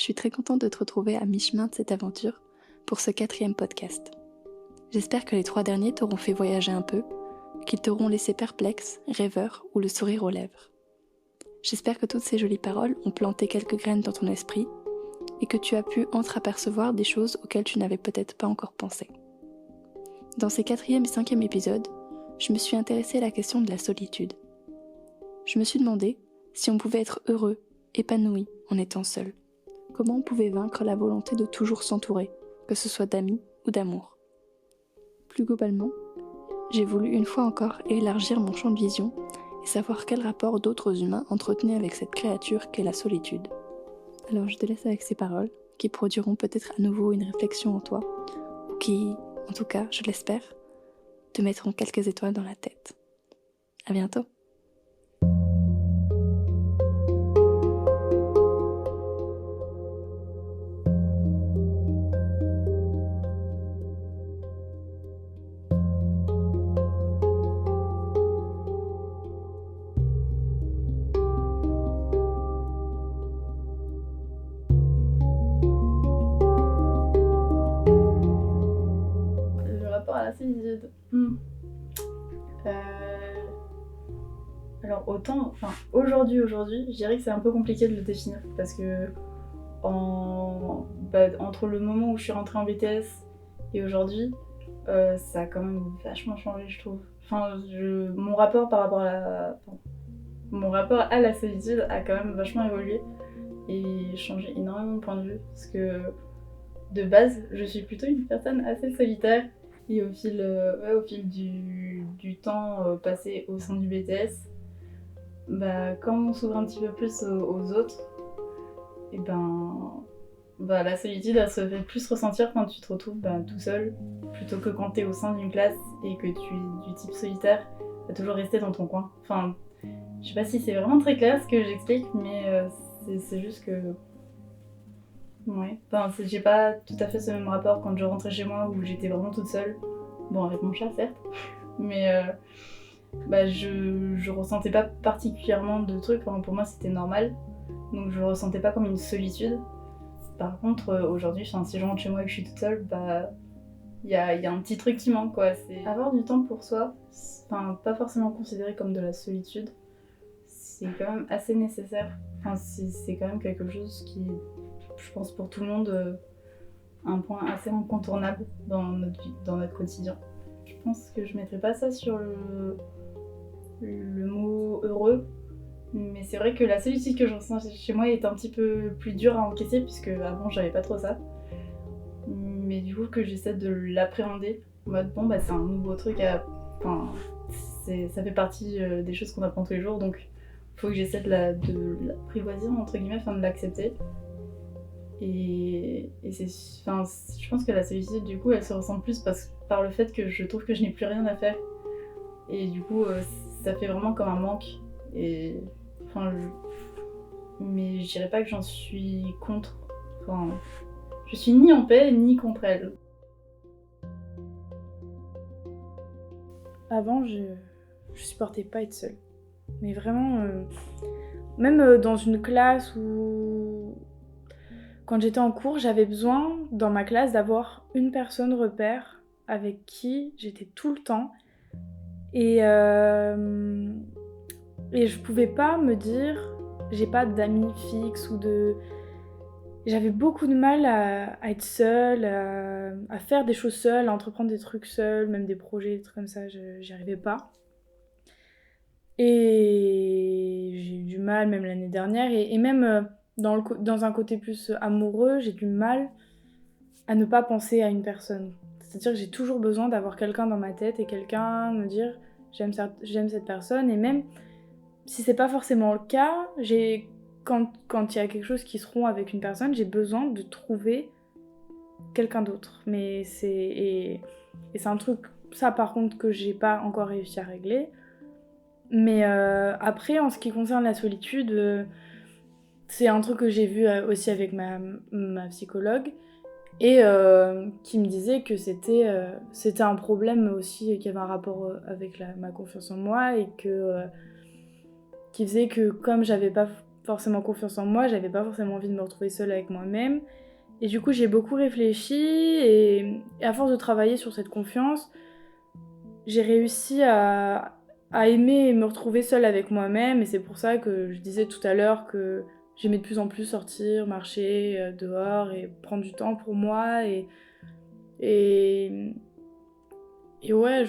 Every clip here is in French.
suis très contente de te retrouver à mi-chemin de cette aventure pour ce 4e podcast. J'espère que les 3 derniers t'auront fait voyager un peu, qu'ils t'auront laissé perplexe, rêveur ou le sourire aux lèvres. J'espère que toutes ces jolies paroles ont planté quelques graines dans ton esprit et que tu as pu entreapercevoir des choses auxquelles tu n'avais peut-être pas encore pensé. Dans ces 4e et 5e épisodes, je me suis intéressée à la question de la solitude. Je me suis demandé si on pouvait être heureux, épanoui en étant seul. Comment on pouvait vaincre la volonté de toujours s'entourer, que ce soit d'amis ou d'amour. Plus globalement, j'ai voulu une fois encore élargir mon champ de vision et savoir quel rapport d'autres humains entretenaient avec cette créature qu'est la solitude. Alors je te laisse avec ces paroles, qui produiront peut-être à nouveau une réflexion en toi, ou qui, en tout cas, je l'espère, te mettront quelques étoiles dans la tête. À bientôt! Le rapport à la solitude. Alors aujourd'hui, je dirais que c'est un peu compliqué de le définir parce que entre le moment où je suis rentrée en BTS et aujourd'hui, ça a quand même vachement changé, je trouve. Mon rapport à la solitude a quand même vachement évolué et changé énormément de point de vue parce que de base, je suis plutôt une personne assez solitaire. Et au fil du temps passé au sein du BTS, quand on s'ouvre un petit peu plus aux autres, et la solitude elle se fait plus ressentir quand tu te retrouves tout seul, plutôt que quand tu es au sein d'une classe et que tu es du type solitaire, à toujours rester dans ton coin. Enfin, je sais pas si c'est vraiment très clair ce que j'explique, mais c'est juste que... Ouais, j'ai pas tout à fait ce même rapport quand je rentrais chez moi où j'étais vraiment toute seule. Bon, avec mon chat, certes. Mais je ressentais pas particulièrement de trucs. Enfin, pour moi, c'était normal. Donc, je le ressentais pas comme une solitude. Par contre, aujourd'hui, si je rentre chez moi et que je suis toute seule, il y a un petit truc qui manque, quoi. C'est avoir du temps pour soi. Pas forcément considéré comme de la solitude. C'est quand même assez nécessaire. C'est quand même quelque chose qui, je pense, pour tout le monde... un point assez incontournable dans notre vie, dans notre quotidien. Je pense que je mettrais pas ça sur le mot heureux, mais c'est vrai que la solitude que je ressens chez moi est un petit peu plus dure à encaisser puisque avant j'avais pas trop ça. Mais du coup que j'essaie de l'appréhender en mode c'est un nouveau truc ça fait partie des choses qu'on apprend tous les jours, donc faut que j'essaie de l'apprivoiser entre guillemets, de l'accepter. Et je pense que la solitude, du coup, elle se ressent plus par le fait que je trouve que je n'ai plus rien à faire. Et du coup, ça fait vraiment comme un manque. Mais je dirais pas que j'en suis contre. Je suis ni en paix, ni contre elle. Avant, je supportais pas être seule. Mais vraiment, même dans une classe où... Quand j'étais en cours, j'avais besoin, dans ma classe, d'avoir une personne repère avec qui j'étais tout le temps. Et je pouvais pas me dire, j'ai pas d'amis fixes ou de... J'avais beaucoup de mal à être seule, à faire des choses seule, à entreprendre des trucs seule, même des projets, des trucs comme ça, j'y arrivais pas. Et j'ai eu du mal, même l'année dernière, et même dans un côté plus amoureux, j'ai du mal à ne pas penser à une personne. C'est-à-dire que j'ai toujours besoin d'avoir quelqu'un dans ma tête et quelqu'un me dire j'aime cette personne, et même si c'est pas forcément le cas, quand il y a quelque chose qui se rompt avec une personne, j'ai besoin de trouver quelqu'un d'autre. Mais c'est un truc, ça par contre, que j'ai pas encore réussi à régler. Mais après, en ce qui concerne la solitude, c'est un truc que j'ai vu aussi avec ma psychologue, et qui me disait que c'était un problème aussi, qu'il y avait un rapport avec ma confiance en moi, et que qui faisait que comme j'avais pas forcément confiance en moi, j'avais pas forcément envie de me retrouver seule avec moi-même. Et du coup, j'ai beaucoup réfléchi et à force de travailler sur cette confiance, j'ai réussi à aimer et me retrouver seule avec moi-même. Et c'est pour ça que je disais tout à l'heure que j'aimais de plus en plus sortir, marcher dehors et prendre du temps pour moi. Et, et ouais,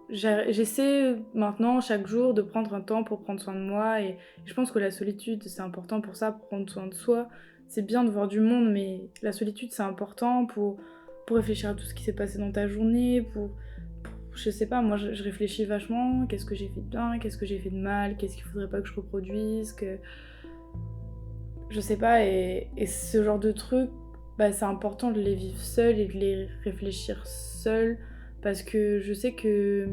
j'essaie maintenant chaque jour de prendre un temps pour prendre soin de moi. Et je pense que la solitude, c'est important pour ça, pour prendre soin de soi. C'est bien de voir du monde, mais la solitude, c'est important pour réfléchir à tout ce qui s'est passé dans ta journée, je sais pas, moi je réfléchis vachement, qu'est-ce que j'ai fait de bien, qu'est-ce que j'ai fait de mal, qu'est-ce qu'il faudrait pas que je reproduise, je sais pas, et ce genre de trucs, bah, c'est important de les vivre seul et de les réfléchir seul, parce que je sais que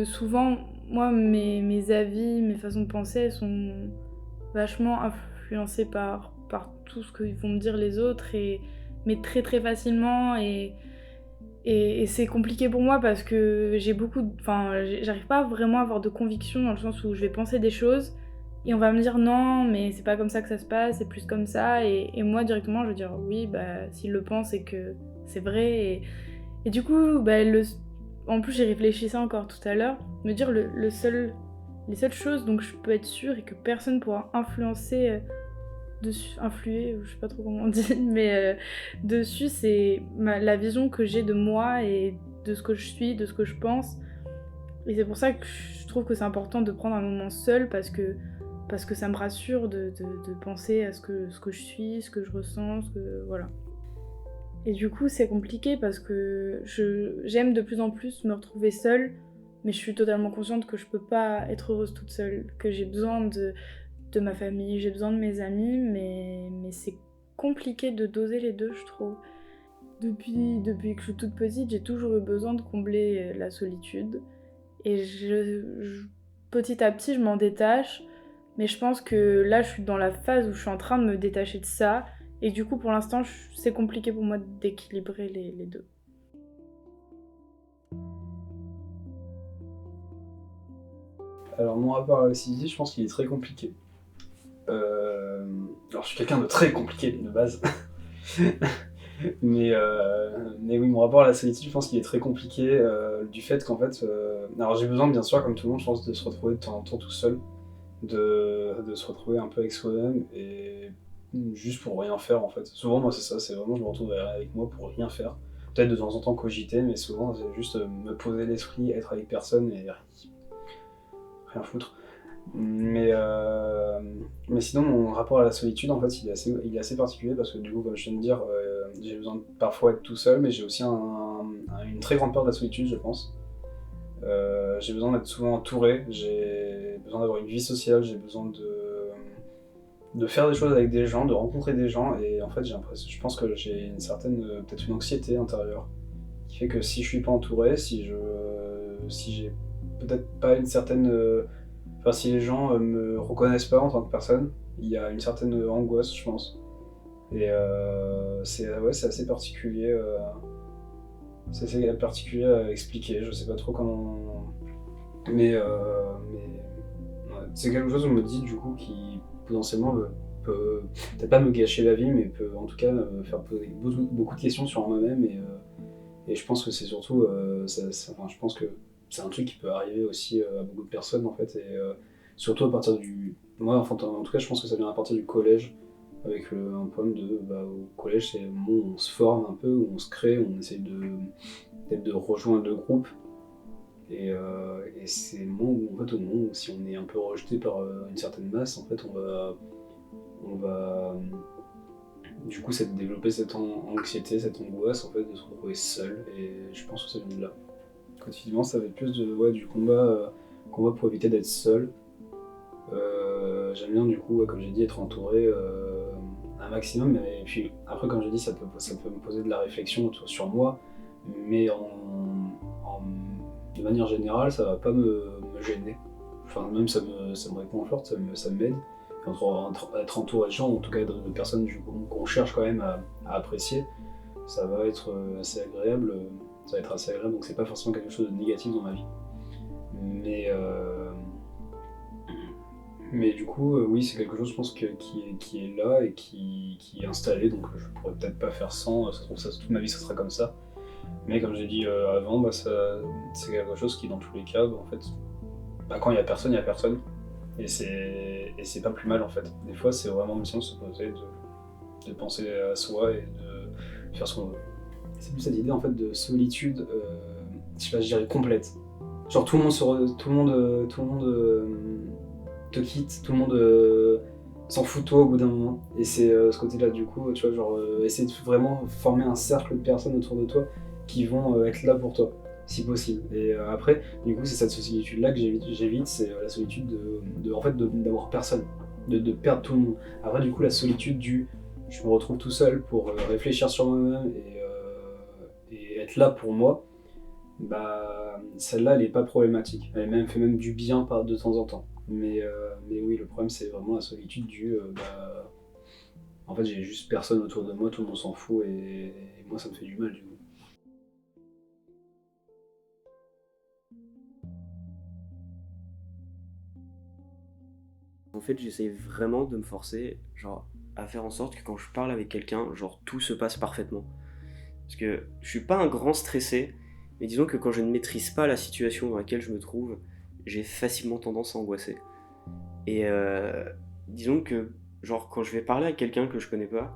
souvent, moi, mes avis, mes façons de penser, elles sont vachement influencées par tout ce que vont me dire les autres, mais très très facilement, et c'est compliqué pour moi parce que j'arrive pas vraiment à avoir de conviction dans le sens où je vais penser des choses et on va me dire non, mais c'est pas comme ça que ça se passe, c'est plus comme ça. Et moi, directement, je vais dire oui, bah, s'il le pense, c'est que c'est vrai. Et du coup, bah, en plus, j'ai réfléchi ça encore tout à l'heure, me dire les seules choses dont je peux être sûre et que personne pourra influencer influer, je sais pas trop comment on dit, mais dessus c'est la vision que j'ai de moi et de ce que je suis, de ce que je pense. Et c'est pour ça que je trouve que c'est important de prendre un moment seul parce que ça me rassure de penser à ce que je suis, ce que je ressens, voilà. Et du coup c'est compliqué parce que j'aime de plus en plus me retrouver seule, mais je suis totalement consciente que je peux pas être heureuse toute seule, que j'ai besoin de ma famille, j'ai besoin de mes amis, mais c'est compliqué de doser les deux, je trouve. Depuis que je suis toute petite, j'ai toujours eu besoin de combler la solitude. Et petit à petit, je m'en détache. Mais je pense que là, je suis dans la phase où je suis en train de me détacher de ça. Et du coup, pour l'instant, c'est compliqué pour moi d'équilibrer les deux. Alors mon rapport à la solitude, je pense qu'il est très compliqué. Alors je suis quelqu'un de très compliqué de base. mais oui, mon rapport à la solitude, je pense qu'il est très compliqué du fait qu'en fait... alors j'ai besoin, bien sûr, comme tout le monde, je pense, de se retrouver de temps en temps tout seul, de se retrouver un peu avec soi-même, et juste pour rien faire, en fait. Souvent, moi, c'est ça, c'est vraiment, je me retrouve avec moi pour rien faire. Peut-être de temps en temps cogiter, mais souvent, c'est juste me poser l'esprit, être avec personne et rien foutre. Mais sinon, mon rapport à la solitude, en fait, il est assez particulier parce que du coup, comme je viens de dire, j'ai besoin de parfois être tout seul, mais j'ai aussi une très grande peur de la solitude, je pense. J'ai besoin d'être souvent entouré, j'ai besoin d'avoir une vie sociale, j'ai besoin de faire des choses avec des gens, de rencontrer des gens, et en fait, je pense que j'ai peut-être une anxiété intérieure qui fait que si je suis pas entouré, si j'ai peut-être pas une certaine... Enfin, si les gens me reconnaissent pas en tant que personne, il y a une certaine angoisse, je pense. Et c'est assez particulier. C'est assez particulier à expliquer, je sais pas trop comment. Mais ouais, c'est quelque chose où je me dis du coup qui potentiellement peut peut-être pas me gâcher la vie, mais peut en tout cas me faire poser beaucoup de questions sur moi-même. Et je pense que c'est surtout. Je pense que c'est un truc qui peut arriver aussi à beaucoup de personnes en fait, et surtout à partir du... Moi, enfin, en tout cas, je pense que ça vient à partir du collège, avec un problème au collège, c'est le moment où on se forme un peu, où on se crée, où on essaie peut-être de rejoindre le groupe, et c'est le moment où, en fait, au moment où si on est un peu rejeté par une certaine masse, en fait, on va du coup développer cette anxiété, cette angoisse, en fait, de se retrouver seul, et je pense que ça vient de là. Quotidiennement, ça va être plus du combat pour éviter d'être seul. J'aime bien du coup, comme j'ai dit, être entouré un maximum, et puis après, comme j'ai dit, ça peut me poser de la réflexion sur moi, mais de manière générale, ça va pas me gêner. Enfin, même ça me réconforte, ça m'aide. Être entouré de gens, en tout cas de personnes qu'on cherche quand même à apprécier, ça va être assez agréable. Ça va être assez agréable, donc c'est pas forcément quelque chose de négatif dans ma vie. Mais du coup, oui, c'est quelque chose, je pense, qui est là et qui est installé, donc je pourrais peut-être pas faire sans, ça se trouve, toute ma vie, ça sera comme ça. Mais comme j'ai dit avant, c'est quelque chose qui, dans tous les cas, en fait, quand il y a personne, il y a personne. Et c'est pas plus mal, en fait. Des fois, c'est vraiment mission de se poser, de penser à soi et de faire ce qu'on veut. C'est plus cette idée, en fait, de solitude, je sais pas, je dirais complète. Genre tout le monde te quitte, tout le monde s'en fout de toi au bout d'un moment. Et c'est ce côté-là, du coup, tu vois, genre essayer de vraiment former un cercle de personnes autour de toi qui vont être là pour toi, si possible. Et après, du coup, c'est cette solitude-là que j'évite, c'est la solitude d'avoir personne, de perdre tout le monde. Après, du coup, la solitude je me retrouve tout seul pour réfléchir sur moi-même et être là pour moi. Celle-là, elle est pas problématique. Elle fait même du bien de temps en temps. Mais oui, le problème, c'est vraiment la solitude en fait, j'ai juste personne autour de moi, tout le monde s'en fout et moi, ça me fait du mal, du coup. En fait, j'essaie vraiment de me forcer, genre, à faire en sorte que quand je parle avec quelqu'un, genre, tout se passe parfaitement. Parce que je suis pas un grand stressé, mais disons que quand je ne maîtrise pas la situation dans laquelle je me trouve, j'ai facilement tendance à angoisser. Et disons que, genre, quand je vais parler à quelqu'un que je connais pas,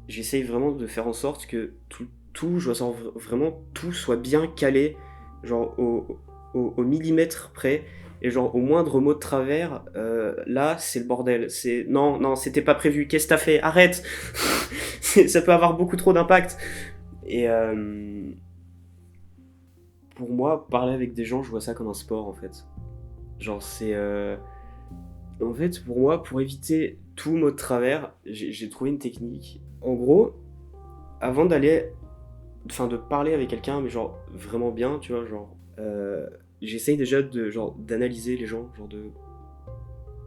j'essaye vraiment de faire en sorte que je ressens vraiment tout soit bien calé, genre au millimètre près, et genre au moindre mot de travers, là c'est le bordel. C'est non, non, c'était pas prévu, qu'est-ce que t'as fait? Arrête. Ça peut avoir beaucoup trop d'impact. Et pour moi, parler avec des gens, je vois ça comme un sport en fait. Genre c'est. En fait, pour moi, pour éviter tout mot de travers, j'ai trouvé une technique. En gros, avant de parler avec quelqu'un, mais genre vraiment bien, tu vois, genre, j'essaye déjà d'analyser les gens,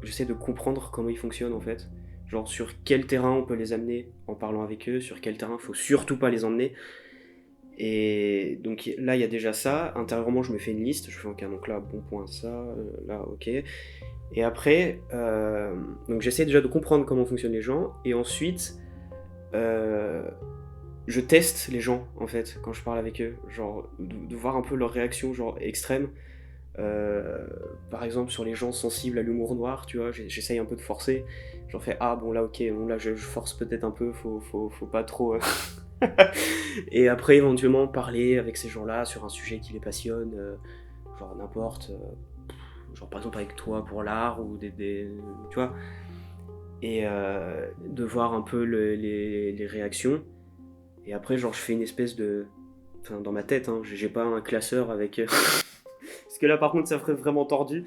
j'essaie de comprendre comment ils fonctionnent en fait, genre sur quel terrain on peut les amener en parlant avec eux, sur quel terrain faut surtout pas les emmener. Et donc là, il y a déjà ça. Intérieurement, je me fais une liste. Je fais ok, donc là, bon point, ça, là, ok. Et après, donc j'essaie déjà de comprendre comment fonctionnent les gens. Et ensuite, je teste les gens, en fait, quand je parle avec eux. Genre, de voir un peu leur réaction, genre, extrême. Par exemple, sur les gens sensibles à l'humour noir, tu vois, j'essaye un peu de forcer. J'en fais, ah bon, là, ok, bon, là, je force peut-être un peu, faut pas trop... Et après, éventuellement, parler avec ces gens-là sur un sujet qui les passionne, genre n'importe... genre par exemple avec toi pour l'art ou tu vois, et de voir un peu les réactions. Et après genre je fais une espèce de, enfin dans ma tête, hein, j'ai pas un classeur avec parce que là par contre ça ferait vraiment tordu.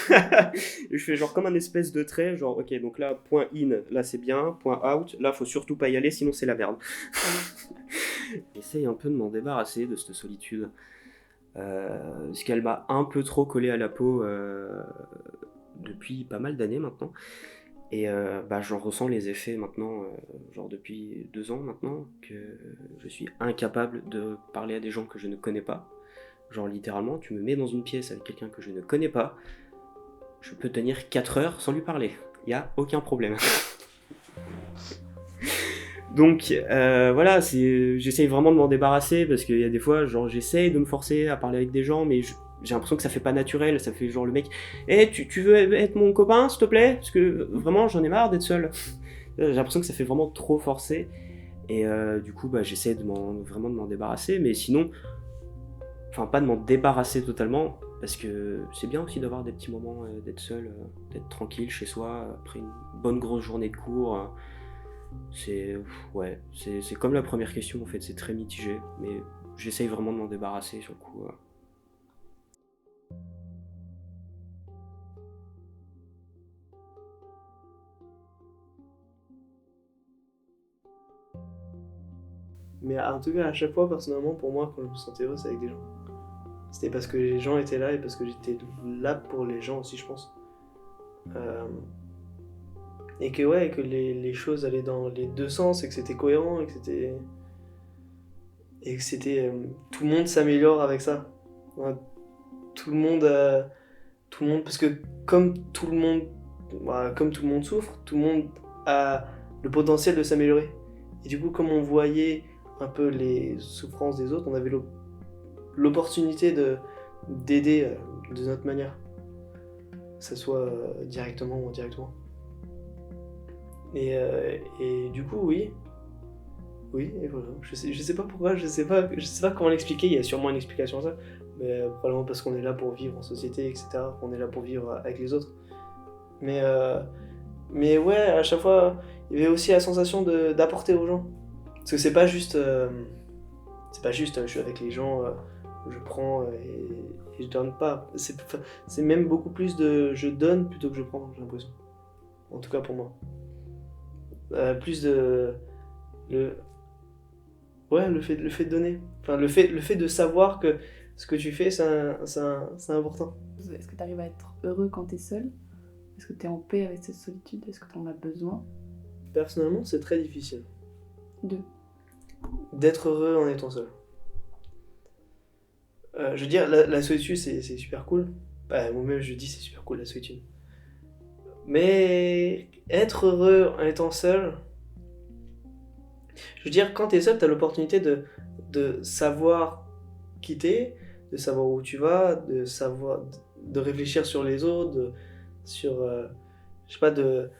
Je fais genre comme un espèce de trait, genre ok donc là point in, là c'est bien, point out, là faut surtout pas y aller sinon c'est la merde. J'essaye un peu de m'en débarrasser de cette solitude. Parce qu'elle m'a un peu trop collé à la peau depuis pas mal d'années maintenant. Et j'en ressens les effets maintenant, genre depuis 2 ans maintenant, que je suis incapable de parler à des gens que je ne connais pas. Genre littéralement, tu me mets dans une pièce avec quelqu'un que je ne connais pas, je peux tenir 4 heures sans lui parler. Y a aucun problème. Donc voilà, j'essaye vraiment de m'en débarrasser parce qu'il y a des fois, genre j'essaye de me forcer à parler avec des gens, mais j'ai l'impression que ça fait pas naturel, ça fait genre le mec, tu veux être mon copain s'il te plaît? Parce que vraiment j'en ai marre d'être seul. J'ai l'impression que ça fait vraiment trop forcé. Et du coup j'essaie vraiment de m'en débarrasser, mais sinon, enfin pas de m'en débarrasser totalement, parce que c'est bien aussi d'avoir des petits moments, d'être seul, d'être tranquille chez soi, après une bonne grosse journée de cours. C'est comme la première question en fait, c'est très mitigé, mais j'essaye vraiment de m'en débarrasser sur le coup. Mais en tout cas, à chaque fois, personnellement, pour moi, quand je me sentais heureux, c'est avec des gens. C'était parce que les gens étaient là et parce que j'étais là pour les gens aussi, je pense. Et que les choses allaient dans les deux sens et que c'était cohérent et que c'était tout le monde s'améliore avec ça. Ouais, tout le monde parce que comme tout le monde comme tout le monde souffre, tout le monde a le potentiel de s'améliorer. Et du coup, comme on voyait un peu les souffrances des autres, on avait l'opportunité d'aider de notre manière, que ce soit directement ou indirectement. Et du coup, oui, et voilà. Je sais pas pourquoi, je sais pas comment l'expliquer. Il y a sûrement une explication à ça, mais probablement parce qu'on est là pour vivre en société, etc. On est là pour vivre avec les autres. Mais ouais, à chaque fois, il y avait aussi la sensation d'apporter aux gens. Parce que c'est pas juste je suis avec les gens, je prends et je donne pas. C'est même beaucoup plus de je donne plutôt que je prends, j'ai l'impression. En tout cas pour moi. Plus de le fait de donner. Enfin, le fait de savoir que ce que tu fais, c'est important. Est-ce que tu arrives à être heureux quand tu es seul? Est-ce que tu es en paix avec cette solitude? Est-ce que tu en as besoin? Personnellement, c'est très difficile. D'être heureux en étant seul. Je veux dire, la solitude, c'est super cool. Moi-même, je dis c'est super cool, la solitude. Mais être heureux en étant seul... Je veux dire, quand t'es seul, t'as l'opportunité de savoir qui t'es, de savoir où tu vas, de réfléchir sur les autres, de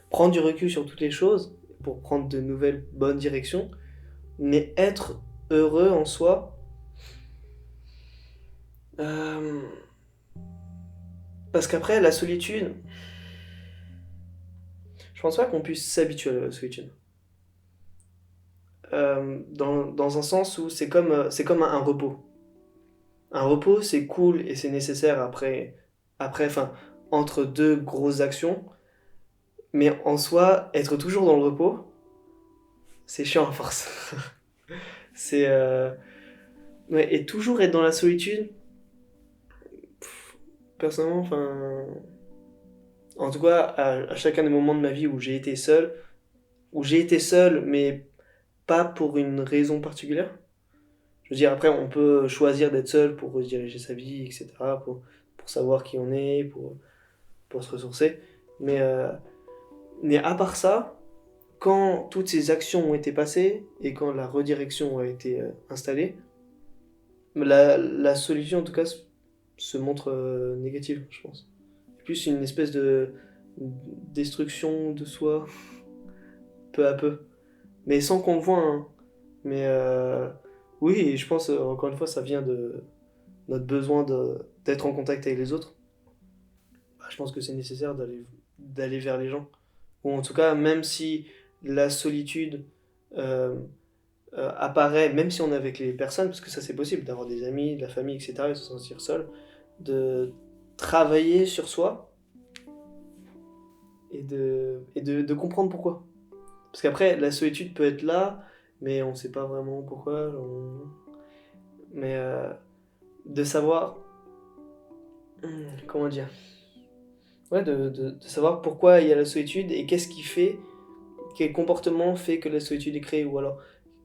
prendre du recul sur toutes les choses pour prendre de nouvelles bonnes directions. Mais être heureux en soi, parce qu'après la solitude, je pense pas qu'on puisse s'habituer à la solitude. Dans un sens où c'est comme un repos. Un repos, c'est cool et c'est nécessaire après, entre deux grosses actions. Mais en soi, être toujours dans le repos, c'est chiant à force. Et toujours être dans la solitude, personnellement, en tout cas, à chacun des moments de ma vie où j'ai été seul, mais pas pour une raison particulière. Je veux dire, après, on peut choisir d'être seul pour rediriger sa vie, etc., pour savoir qui on est, pour se ressourcer. Mais à part ça, quand toutes ces actions ont été passées et quand la redirection a été installée, la solution, en tout cas, se montre négative, je pense. C'est plus une espèce de destruction de soi, peu à peu. Mais sans qu'on le voit, hein. Mais oui, et je pense, encore une fois, ça vient de notre besoin d'être en contact avec les autres. Je pense que c'est nécessaire d'aller vers les gens. Ou en tout cas, même si la solitude apparaît, même si on est avec les personnes, parce que ça c'est possible, d'avoir des amis, de la famille, etc., et se sentir seul, de travailler sur soi et de comprendre pourquoi. Parce qu'après, la solitude peut être là, mais on sait pas vraiment pourquoi. Mais de savoir... Comment dire? Ouais, de savoir pourquoi il y a la solitude et qu'est-ce qui fait, quel comportement fait que la solitude est créée, ou alors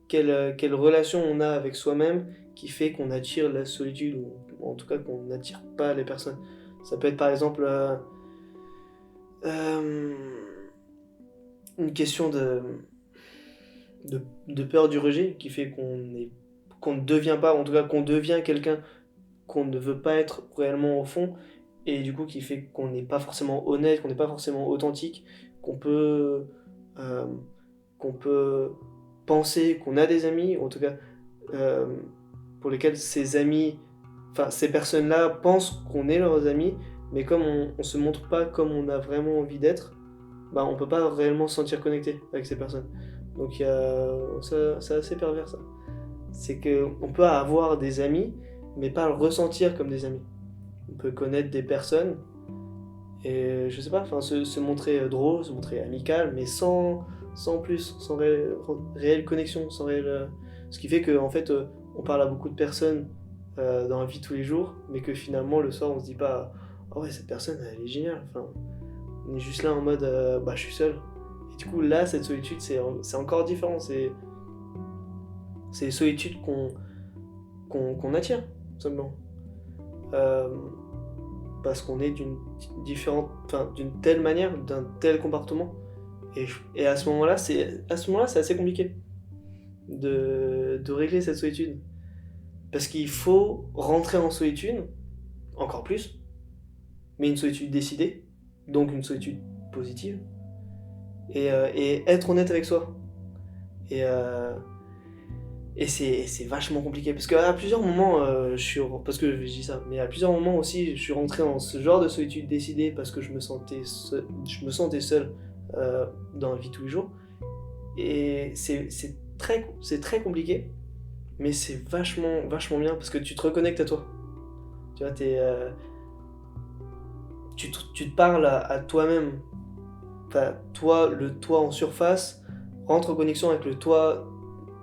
quelle relation on a avec soi-même qui fait qu'on attire la solitude, ou en tout cas qu'on n'attire pas les personnes. Ça peut être par exemple une question de peur du rejet qui fait qu'on ne devient pas, en tout cas qu'on devient quelqu'un qu'on ne veut pas être réellement au fond, et du coup qui fait qu'on n'est pas forcément honnête, qu'on n'est pas forcément authentique, qu'on peut penser qu'on a des amis, ou en tout cas pour lesquels ces personnes-là pensent qu'on est leurs amis, mais comme on se montre pas comme on a vraiment envie d'être, on peut pas réellement se sentir connecté avec ces personnes. Donc c'est assez pervers ça. C'est qu'on peut avoir des amis, mais pas le ressentir comme des amis. On peut connaître des personnes et je sais pas, se montrer drôle, se montrer amical, mais sans plus, sans réelle connexion, sans réelle... Ce qui fait qu'en fait, on parle à beaucoup de personnes dans la vie de tous les jours, mais que finalement le soir on se dit pas « Oh ouais, cette personne elle est géniale ». On est juste là en mode je suis seul. Et du coup là, cette solitude c'est encore différent, c'est les solitudes qu'on attire, tout simplement. parce qu'on est d'une telle manière, d'un tel comportement. Et à ce moment-là, c'est assez compliqué de régler cette solitude. Parce qu'il faut rentrer en solitude, encore plus, mais une solitude décidée, donc une solitude positive, et être honnête avec soi. Et c'est vachement compliqué, parce qu'à plusieurs moments, parce que je dis ça, mais à plusieurs moments aussi, je suis rentré dans ce genre de solitude décidée parce que je me sentais seul dans la vie de tous les jours. Et c'est très compliqué, mais c'est vachement bien parce que tu te reconnectes à toi. Tu vois, tu te parles à toi-même. Enfin, le toi en surface rentre en connexion avec le toi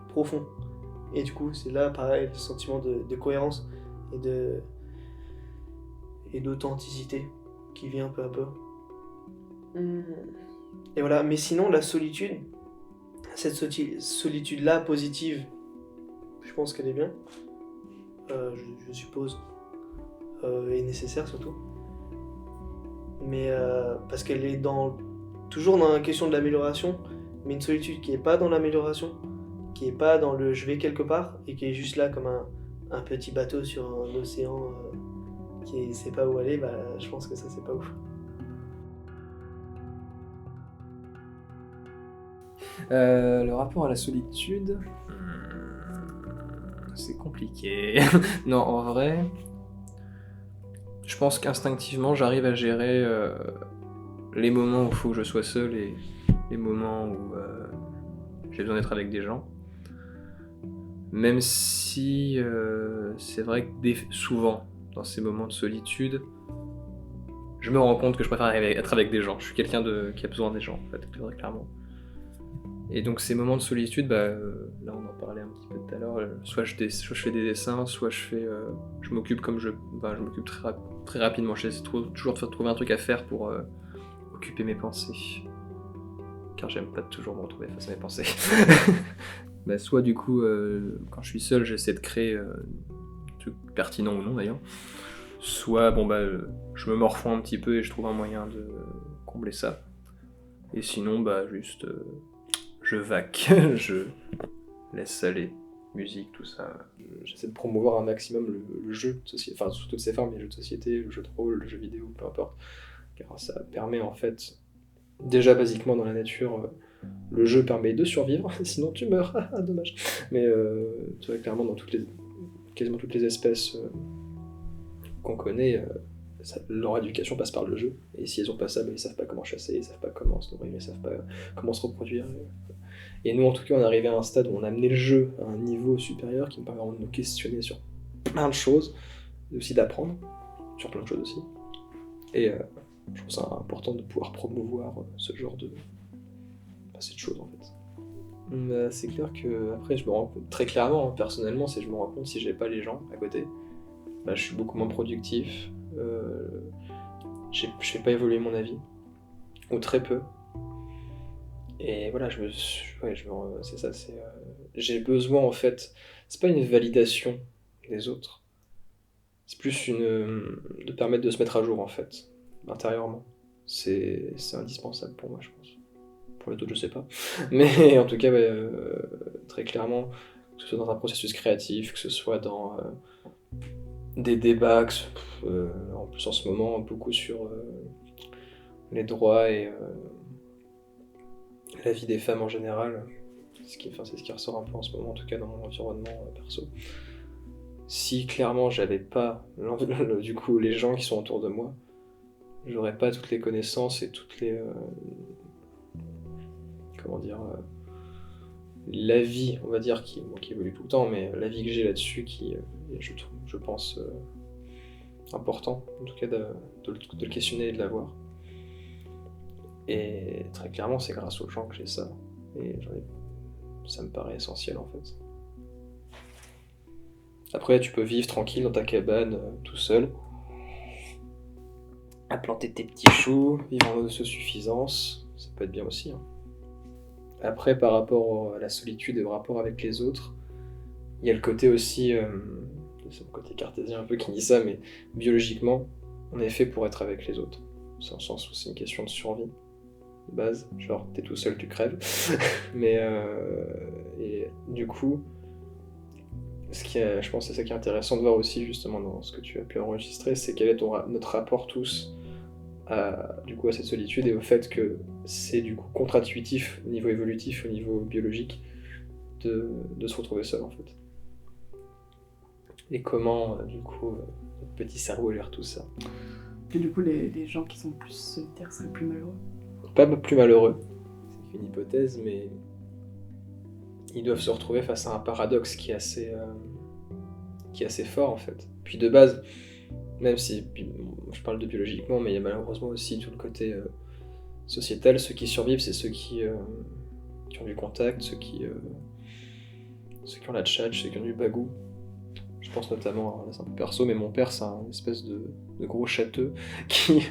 profond. Et du coup, c'est là, pareil, le sentiment de cohérence et d'authenticité qui vient peu à peu. Et voilà, mais sinon, la solitude, cette solitude-là, positive, je pense qu'elle est bien, je suppose, et nécessaire surtout. Mais parce qu'elle est toujours dans la question de l'amélioration, mais une solitude qui n'est pas dans l'amélioration, qui n'est pas dans le je vais quelque part, et qui est juste là comme un petit bateau sur un océan qui ne sait pas où aller, bah, je pense que ça, c'est pas ouf. Le rapport à la solitude, c'est compliqué. Non, en vrai, je pense qu'instinctivement, j'arrive à gérer les moments où il faut que je sois seul et les moments où j'ai besoin d'être avec des gens. Même si c'est vrai que souvent, dans ces moments de solitude, je me rends compte que je préfère être avec des gens. Je suis quelqu'un qui a besoin des gens, en fait, très clairement. Et donc ces moments de solitude, là on en parlait un petit peu tout à l'heure, soit je fais des dessins, soit je m'occupe comme je m'occupe très rapidement. J'essaie toujours de trouver un truc à faire pour occuper mes pensées. Car j'aime pas toujours me retrouver face à mes pensées. Soit du coup, quand je suis seul, j'essaie de créer des trucs pertinents ou non d'ailleurs. Soit je me morfonds un petit peu et je trouve un moyen de combler ça. Et sinon, juste... je vaque, je laisse aller, musique, tout ça. J'essaie de promouvoir un maximum le jeu de société, enfin sous toutes ses formes, les jeux de société, le jeu de rôle, le jeu vidéo, peu importe. Car ça permet en fait, déjà basiquement dans la nature, le jeu permet de survivre, sinon tu meurs, dommage. Mais tu vois, clairement dans quasiment toutes les espèces qu'on connaît, leur éducation passe par le jeu, et si elles ont pas ça, ils savent pas comment chasser, ils savent pas comment se nourrir, ils savent pas comment se reproduire. Et nous en tout cas on est arrivé à un stade où on a amené le jeu à un niveau supérieur qui nous permet vraiment de nous questionner sur plein de choses, et aussi d'apprendre sur plein de choses aussi. Et je trouve ça important de pouvoir promouvoir ce genre de... cette chose en fait. C'est clair que après je me rends compte très clairement, personnellement, je me rends compte si j'ai pas les gens à côté, je suis beaucoup moins productif. Je fais pas évoluer mon avis, ou très peu. Et voilà, j'ai besoin en fait, c'est pas une validation des autres, c'est plus de permettre de se mettre à jour en fait, intérieurement. C'est indispensable pour moi, je pense. Pour les autres, je sais pas. Mais en tout cas, très clairement, que ce soit dans un processus créatif, que ce soit dans des débats, en plus en ce moment, beaucoup sur les droits et la vie des femmes en général. C'est ce qui ressort un peu en ce moment, en tout cas dans mon environnement perso. Si clairement j'avais pas du coup les gens qui sont autour de moi, j'aurais pas toutes les connaissances et toutes les la vie, on va dire, qui évolue tout le temps, mais la vie que j'ai là-dessus qui je pense important, en tout cas de le questionner et de l'avoir. Et très clairement, c'est grâce aux gens que j'ai ça. Et ça me paraît essentiel en fait. Après, tu peux vivre tranquille dans ta cabane, tout seul, à planter tes petits choux, vivre en autosuffisance, ça peut être bien aussi. Après, par rapport à la solitude et au rapport avec les autres, il y a le côté aussi, c'est mon côté cartésien un peu qui dit ça, mais biologiquement, on est fait pour être avec les autres. C'est en sens où c'est une question de survie, de base. Genre, t'es tout seul, tu crèves. Mais, et du coup, je pense que c'est ça qui est intéressant de voir aussi, justement, dans ce que tu as pu enregistrer, c'est quel est notre rapport tous à cette solitude et au fait que c'est du coup contre-intuitif au niveau évolutif, au niveau biologique, de se retrouver seul, en fait. Et comment, du coup, notre petit cerveau gère tout ça. Et du coup, les gens qui sont plus solitaires seraient plus malheureux. Pas plus malheureux, c'est qu'une hypothèse, mais ils doivent se retrouver face à un paradoxe qui est assez fort, en fait. Puis de base, même si je parle de biologiquement, mais il y a malheureusement aussi tout le côté sociétal. Ceux qui survivent, c'est ceux qui ont du contact, ceux qui ont la tchatch, ceux qui ont du bagou. Je pense notamment, là c'est un peu perso, mais mon père c'est un espèce de gros châteux qui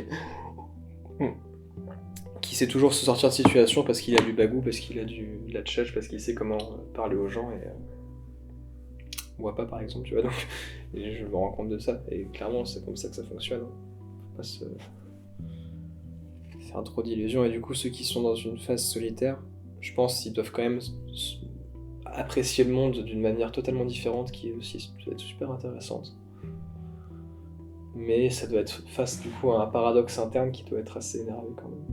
sait toujours se sortir de situation parce qu'il a du bagou, parce qu'il a de la tchatch, parce qu'il sait comment parler aux gens, et moi pas par exemple, tu vois, donc et je me rends compte de ça, et clairement c'est comme ça que ça fonctionne, hein. Faut pas se faire trop d'illusions, et du coup ceux qui sont dans une phase solitaire, je pense qu'ils doivent quand même apprécier le monde d'une manière totalement différente, qui est aussi doit être super intéressante. Mais ça doit être face du coup à un paradoxe interne qui doit être assez énervé quand même.